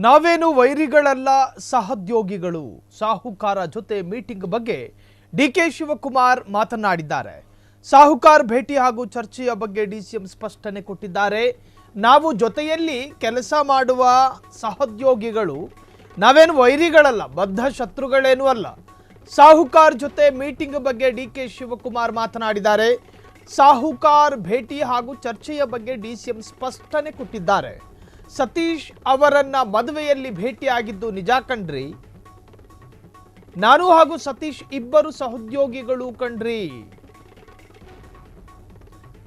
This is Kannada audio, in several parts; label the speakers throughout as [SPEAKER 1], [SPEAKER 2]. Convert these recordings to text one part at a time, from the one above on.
[SPEAKER 1] ನಾವೇನು ವೈರಿಗಳಲ್ಲ, ಸಹೋದ್ಯೋಗಿಗಳು. ಸಾಹುಕಾರ ಜೊತೆ ಮೀಟಿಂಗ್ ಬಗ್ಗೆ ಡಿಕೆ ಶಿವಕುಮಾರ್ ಮಾತನಾಡಿದ್ದಾರೆ. ಸಾಹುಕಾರ್ ಭೇಟಿ ಹಾಗೂ ಚರ್ಚೆಯ ಬಗ್ಗೆ ಡಿಸಿಎಂ ಸ್ಪಷ್ಟನೆ ಕೊಟ್ಟಿದ್ದಾರೆ. ನಾವು ಜೊತೆಯಲ್ಲಿ ಕೆಲಸ ಮಾಡುವ ಸಹೋದ್ಯೋಗಿಗಳು, ನಾವೇನು ವೈರಿಗಳಲ್ಲ, ಬದ್ಧ ಶತ್ರುಗಳೇನೂ ಅಲ್ಲ. ಸಾಹುಕಾರ್ ಜೊತೆ ಮೀಟಿಂಗ್ ಬಗ್ಗೆ ಡಿಕೆ ಶಿವಕುಮಾರ್ ಮಾತನಾಡಿದ್ದಾರೆ. ಸಾಹುಕಾರ್ ಭೇಟಿ ಹಾಗೂ ಚರ್ಚೆಯ ಬಗ್ಗೆ ಡಿಸಿಎಂ ಸ್ಪಷ್ಟನೆ ಕೊಟ್ಟಿದ್ದಾರೆ. ಸತೀಶ್ ಅವರನ್ನ ಮದುವೆಯಲ್ಲಿ ಭೇಟಿಯಾಗಿದ್ದು ನಿಜ ಕಣ್ರಿ. ನಾನು ಹಾಗೂ ಸತೀಶ್ ಇಬ್ಬರು ಸಹೋದ್ಯೋಗಿಗಳು ಕಣ್ರಿ.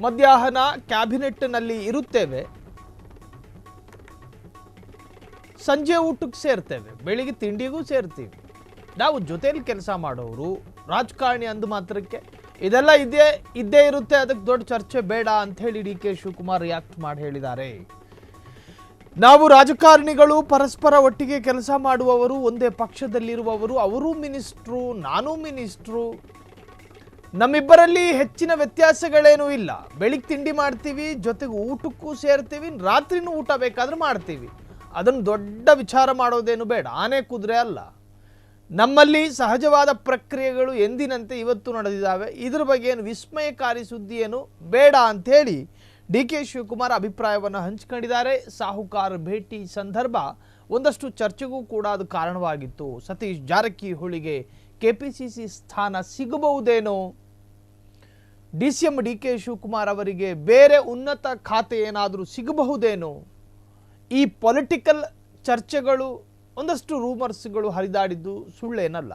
[SPEAKER 1] ಮಧ್ಯಾಹ್ನ ಕ್ಯಾಬಿನೆಟ್ ನಲ್ಲಿ ಇರುತ್ತೇವೆ, ಸಂಜೆ ಊಟಕ್ಕೆ ಸೇರ್ತೇವೆ, ಬೆಳಿಗ್ಗೆ ತಿಂಡಿಗೂ ಸೇರ್ತೀವಿ. ನಾವು ಜೊತೆಯಲ್ಲಿ ಕೆಲಸ ಮಾಡೋರು, ರಾಜಕಾರಣಿ ಅಂದ ಮಾತ್ರಕ್ಕೆ ಇದೆಲ್ಲ ಇದ್ದೇ ಇರುತ್ತೆ, ಅದಕ್ಕೆ ದೊಡ್ಡ ಚರ್ಚೆ ಬೇಡ ಅಂತ ಹೇಳಿ ಡಿ ಕೆ ಶಿವಕುಮಾರ್ ರಿಯಾಕ್ಟ್ ಮಾಡಿ ಹೇಳಿದ್ದಾರೆ. ನಾವು ರಾಜಕಾರಣಿಗಳು ಪರಸ್ಪರ ಒಟ್ಟಿಗೆ ಕೆಲಸ ಮಾಡುವವರು, ಒಂದೇ ಪಕ್ಷದಲ್ಲಿರುವವರು. ಅವರು ಮಿನಿಸ್ಟ್ರು, ನಾನು ಮಿನಿಸ್ಟ್ರು. ನಮ್ಮಿಬ್ಬರಲ್ಲಿ ಹೆಚ್ಚಿನ ವ್ಯತ್ಯಾಸಗಳೇನೂ ಇಲ್ಲ. ಬೆಳಿಗ್ಗೆ ತಿಂಡಿ ಮಾಡ್ತೀವಿ, ಜೊತೆಗೆ ಊಟಕ್ಕೂ ಸೇರ್ತೀವಿ, ರಾತ್ರಿನೂ ಊಟ ಬೇಕಾದ್ರೆ ಮಾಡ್ತೀವಿ. ಅದನ್ನು ದೊಡ್ಡ ವಿಚಾರ ಮಾಡೋದೇನು ಬೇಡ, ಆನೆ ಕುದುರೆ ಅಲ್ಲ. ನಮ್ಮಲ್ಲಿ ಸಹಜವಾದ ಪ್ರಕ್ರಿಯೆಗಳು ಎಂದಿನಂತೆ ಇವತ್ತು ನಡೆದಿದ್ದಾವೆ. ಇದ್ರ ಬಗ್ಗೆ ಏನು ವಿಸ್ಮಯಕಾರಿ ಸುದ್ದಿ ಏನು ಬೇಡ ಅಂಥೇಳಿ ಡಿ ಕೆ ಶಿವಕುಮಾರ್ ಅಭಿಪ್ರಾಯವನ್ನು ಹಂಚಿಕೊಂಡಿದ್ದಾರೆ. ಸಾಹುಕಾರ್ ಭೇಟಿ ಸಂದರ್ಭ ಒಂದಷ್ಟು ಚರ್ಚೆಗೂ ಕೂಡ ಅದು ಕಾರಣವಾಗಿತ್ತು. ಸತೀಶ್ ಜಾರಕಿಹೊಳಿಗೆ ಕೆಪಿಸಿಸಿ ಸ್ಥಾನ ಸಿಗಬಹುದೇನೋ, ಡಿಸಿಎಂ ಡಿ ಕೆ ಶಿವಕುಮಾರ್ ಅವರಿಗೆ ಬೇರೆ ಉನ್ನತ ಖಾತೆ ಏನಾದರೂ ಸಿಗಬಹುದೇನೋ, ಈ ಪೊಲಿಟಿಕಲ್ ಚರ್ಚೆಗಳು, ಒಂದಷ್ಟು ರೂಮರ್ಸ್ಗಳು ಹರಿದಾಡಿದ್ದು ಸುಳ್ಳೇನಲ್ಲ.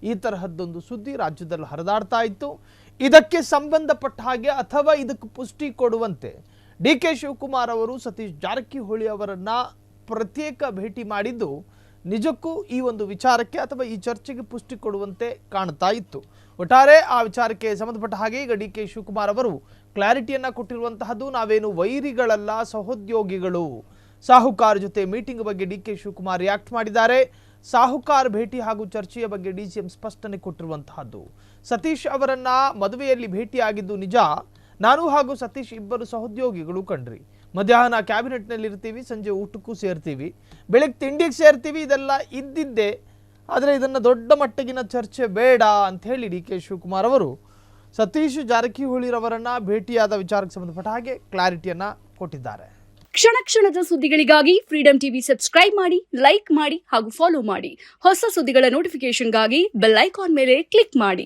[SPEAKER 1] ಈ ತರಹದ್ದೊಂದು ಸುದ್ದಿ ರಾಜ್ಯದಲ್ಲಿ ಹರಿದಾಡ್ತಾ ಇತ್ತು. ಇದಕ್ಕೆ ಸಂಬಂಧಪಟ್ಟ ಹಾಗೆ ಅಥವಾ ಇದಕ್ಕೆ ಪುಷ್ಟಿ ಕೊಡುವಂತೆ ಡಿ ಕೆ ಶಿವಕುಮಾರ್ ಅವರು ಸತೀಶ್ ಜಾರಕಿಹೊಳಿ ಅವರನ್ನ ಪ್ರತ್ಯೇಕ ಭೇಟಿ ಮಾಡಿದ್ದು ನಿಜಕ್ಕೂ ಈ ಒಂದು ವಿಚಾರಕ್ಕೆ ಅಥವಾ ಈ ಚರ್ಚೆಗೆ ಪುಷ್ಟಿ ಕೊಡುವಂತೆ ಕಾಣ್ತಾ ಇತ್ತು. ಒಟ್ಟಾರೆ ಆ ವಿಚಾರಕ್ಕೆ ಸಂಬಂಧಪಟ್ಟ ಹಾಗೆ ಈಗ ಡಿ ಕೆ ಶಿವಕುಮಾರ್ ಅವರು ಕ್ಲಾರಿಟಿಯನ್ನ ಕೊಟ್ಟಿರುವಂತಹದ್ದು. ನಾವೇನು ವೈರಿಗಳಲ್ಲ, ಸಹೋದ್ಯೋಗಿಗಳು. ಸಾಹುಕಾರ್ ಜೊತೆ ಮೀಟಿಂಗ್ ಬಗ್ಗೆ ಡಿ ಕೆ ಶಿವಕುಮಾರ್ ರಿಯಾಕ್ಟ್ ಮಾಡಿದ್ದಾರೆ. ಸಾಹುಕಾರ್ ಭೇಟಿ ಹಾಗೂ ಚರ್ಚೆಯ ಬಗ್ಗೆ ಡಿಸಿಎಂ ಸ್ಪಷ್ಟನೆ ಕೊಟ್ಟಿರುವಂತಹದ್ದು. ಸತೀಶ್ ಅವರನ್ನ ಮದುವೆಯಲ್ಲಿ ಭೇಟಿಯಾಗಿದ್ದು ನಿಜ. ನಾನು ಹಾಗೂ ಸತೀಶ್ ಇಬ್ಬರು ಸಹೋದ್ಯೋಗಿಗಳು ಕಣ್ರಿ. ಮಧ್ಯಾಹ್ನ ಕ್ಯಾಬಿನೆಟ್ನಲ್ಲಿ ಇರ್ತೀವಿ, ಸಂಜೆ ಊಟಕ್ಕೂ ಸೇರ್ತೀವಿ, ಬೆಳಗ್ಗೆ ತಿಂಡಿಗೆ ಸೇರ್ತೀವಿ. ಇದೆಲ್ಲ ಇದ್ದಿದ್ದೆ, ಆದರೆ ಇದನ್ನು ದೊಡ್ಡ ಮಟ್ಟಿಗಿನ ಚರ್ಚೆ ಬೇಡ ಅಂತ ಹೇಳಿ ಡಿ ಕೆ ಶಿವಕುಮಾರ್ ಅವರು ಸತೀಶ್ ಜಾರಕಿಹೊಳಿರವರನ್ನ ಭೇಟಿಯಾದ ವಿಚಾರಕ್ಕೆ ಸಂಬಂಧಪಟ್ಟ ಹಾಗೆ ಕ್ಲಾರಿಟಿಯನ್ನ ಕೊಟ್ಟಿದ್ದಾರೆ.
[SPEAKER 2] ಕ್ಷಣ ಕ್ಷಣದ ಸುದ್ದಿಗಳಿಗಾಗಿ ಫ್ರೀಡಂ ಟಿವಿ ಸಬ್ಸ್ಕ್ರೈಬ್ ಮಾಡಿ, ಲೈಕ್ ಮಾಡಿ ಹಾಗೂ ಫಾಲೋ ಮಾಡಿ. ಹೊಸ ಸುದ್ದಿಗಳ ನೋಟಿಫಿಕೇಶನ್ಗಾಗಿ ಬೆಲ್ ಐಕಾನ್ ಮೇಲೆ ಕ್ಲಿಕ್ ಮಾಡಿ.